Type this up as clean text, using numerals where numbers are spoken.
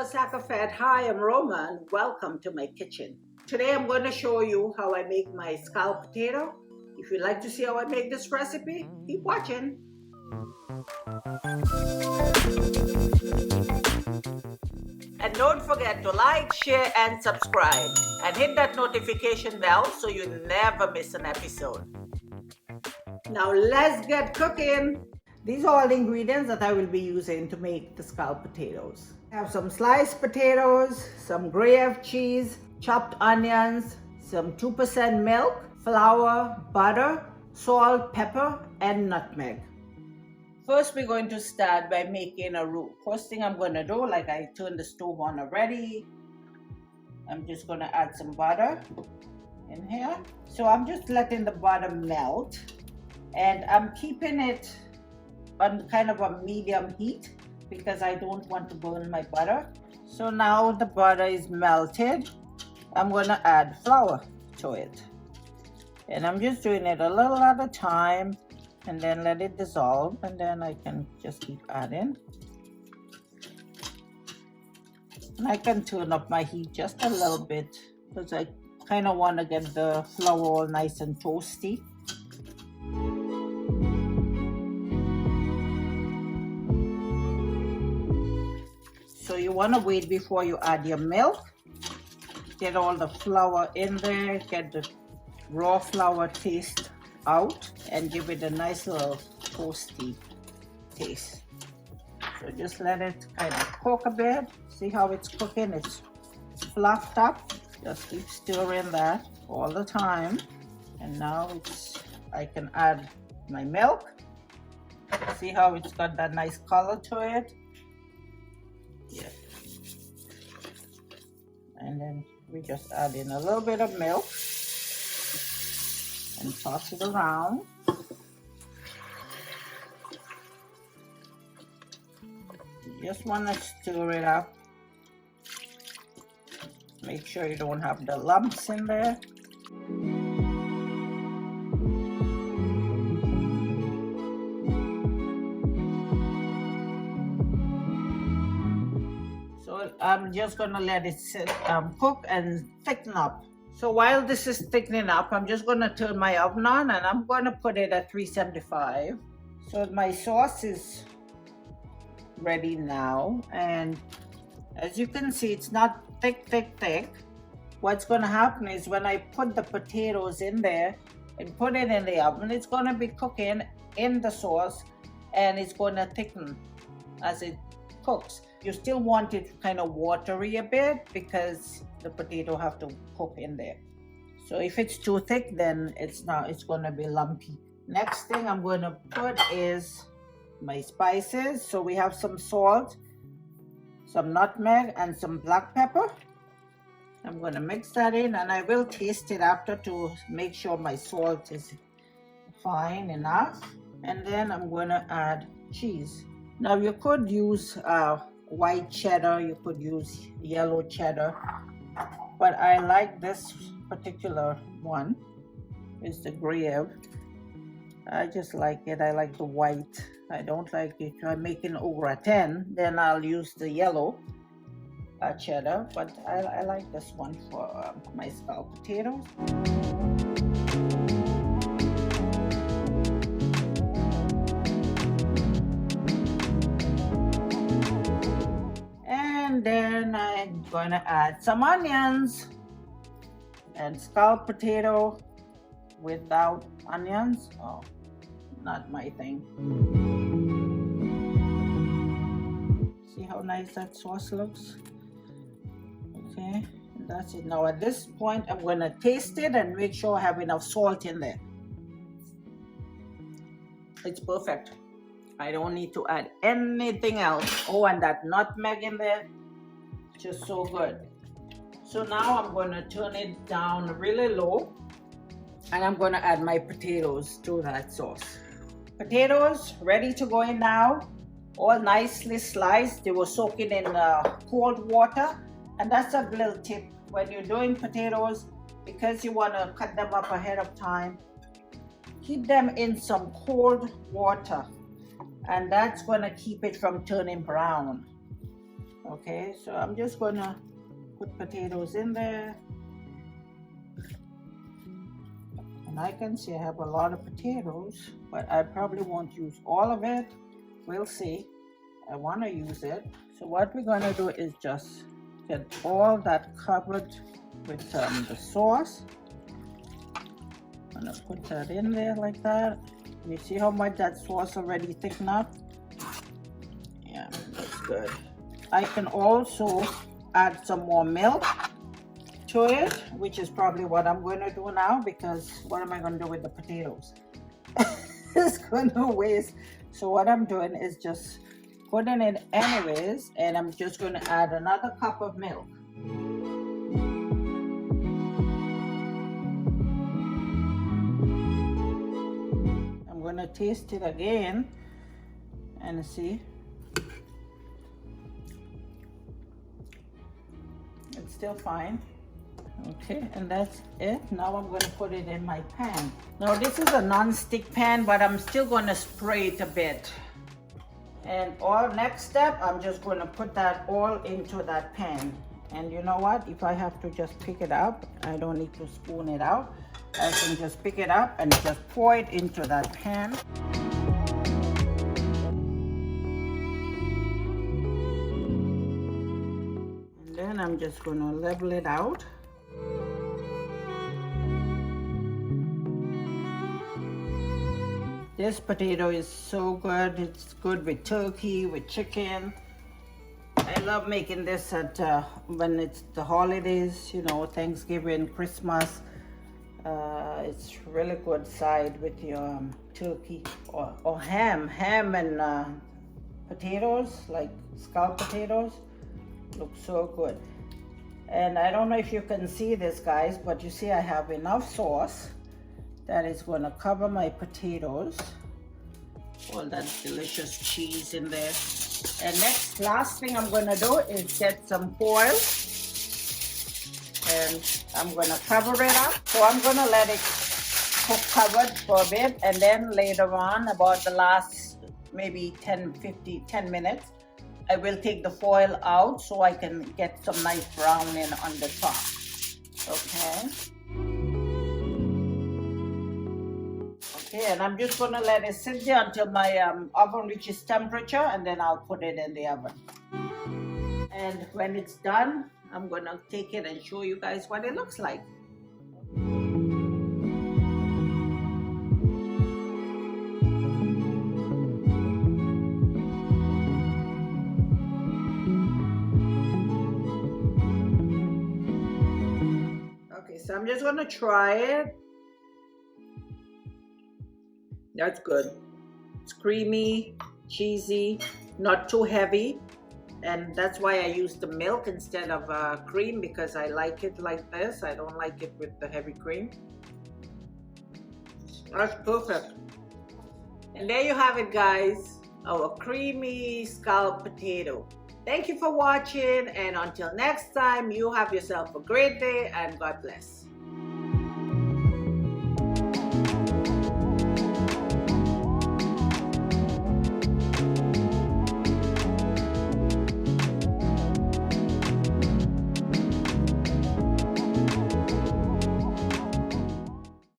Hello Sakafet, hi, I'm Roma and welcome to my kitchen. Today I'm going to show you how I make my scalloped potato. If you'd like to see how I make this recipe, keep watching. And don't forget to like, share and subscribe and hit that notification bell so you never miss an episode. Now let's get cooking. These are all the ingredients that I will be using to make the scalloped potatoes. I have some sliced potatoes, some gruyere cheese, chopped onions, some 2% milk, flour, butter, salt, pepper, and nutmeg. First, we're going to start by making a roux. First thing I'm going to do, like I turned the stove on already, I'm just going to add some butter in here. So I'm just letting the butter melt, and I'm keeping it on kind of a medium heat because I don't want to burn my butter. So now the butter is melted, I'm going to add flour to it. And I'm just doing it a little at a time and then let it dissolve, and then I can just keep adding. And I can turn up my heat just a little bit because I kind of want to get the flour all nice and toasty. So you want to wait before you add your milk. Get all the flour in there, get the raw flour taste out, and give it a nice little toasty taste. So just let it kind of cook a bit. See how it's cooking? It's fluffed up. Just keep stirring that all the time. And now I can add my milk. See how it's got that nice color to it? Yeah. And then we just add in a little bit of milk and toss it around. You just want to stir it up. Make sure you don't have the lumps in there. I'm just going to let it sit, cook and thicken up. So while this is thickening up, I'm just going to turn my oven on and I'm going to put it at 375. So my sauce is ready now, and as you can see, it's not thick. What's going to happen is when I put the potatoes in there and put it in the oven, it's going to be cooking in the sauce and it's going to thicken as it cooks. You still want it kind of watery a bit because the potato have to cook in there. So if it's too thick, then it's going to be lumpy. Next thing I'm going to put is my spices. So we have some salt, some nutmeg, and some black pepper. I'm going to mix that in, and I will taste it after to make sure my salt is fine enough. And then I'm going to add cheese. Now you could use white cheddar, you could use yellow cheddar, but I like this particular one. It's the gruyere. I just like it. I like the white. I don't like it. If I'm making au gratin, then I'll use the yellow cheddar, but I like this one for my scalloped potatoes. And then I'm going to add some onions. And scalloped potato without onions, oh, not my thing. See how nice that sauce looks? Okay, that's it. Now at this point, I'm going to taste it and make sure I have enough salt in there. It's perfect. I don't need to add anything else. Oh, and that nutmeg in there, just so good. So now I'm going to turn it down really low, and I'm going to add my potatoes to that sauce. Potatoes ready to go in now, all nicely sliced. They were soaking in cold water, and that's a little tip when you're doing potatoes, because you want to cut them up ahead of time. Keep them in some cold water, and that's going to keep it from turning brown. Okay, so I'm just gonna put potatoes in there. And I can see I have a lot of potatoes, but I probably won't use all of it. We'll see. I want to use it. So what we're gonna do is just get all that covered with the sauce. I'm gonna put that in there like that. You see how much that sauce already thickened up? Yeah, that's good. I can also add some more milk to it, which is probably what I'm going to do now, because what am I going to do with the potatoes? It's going to waste. So what I'm doing is just putting it anyways, and I'm just going to add another cup of milk. I'm going to taste it again and see. It's still fine. Okay, and that's it. Now I'm going to put it in my pan. Now this is a non-stick pan, but I'm still going to spray it a bit. And next step, I'm just going to put that all into that pan. And you know what? If I have to just pick it up, I don't need to spoon it out. I can just pick it up and just pour it into that pan. And then I'm just going to level it out. This potato is so good. It's good with turkey, with chicken. I love making this at when it's the holidays, you know, Thanksgiving, Christmas. It's really good side with your turkey or ham and potatoes, like scalloped potatoes. Looks so good. And I don't know if you can see this, guys, but you see I have enough sauce that is going to cover my potatoes. All that delicious cheese in there. And last thing I'm going to do is get some foil. And I'm going to cover it up. So I'm going to let it cook covered for a bit. And then later on, about the last maybe 10 minutes, I will take the foil out so I can get some nice browning on the top. Okay. Okay, and I'm just gonna let it sit there until my oven reaches temperature, and then I'll put it in the oven. And when it's done, I'm gonna take it and show you guys what it looks like. Okay, so I'm just gonna try it. That's good. It's creamy, cheesy, not too heavy. And that's why I use the milk instead of cream, because I like it like this. I don't like it with the heavy cream. That's perfect. And there you have it, guys. Our creamy scalloped potato. Thank you for watching, and until next time, you have yourself a great day and God bless.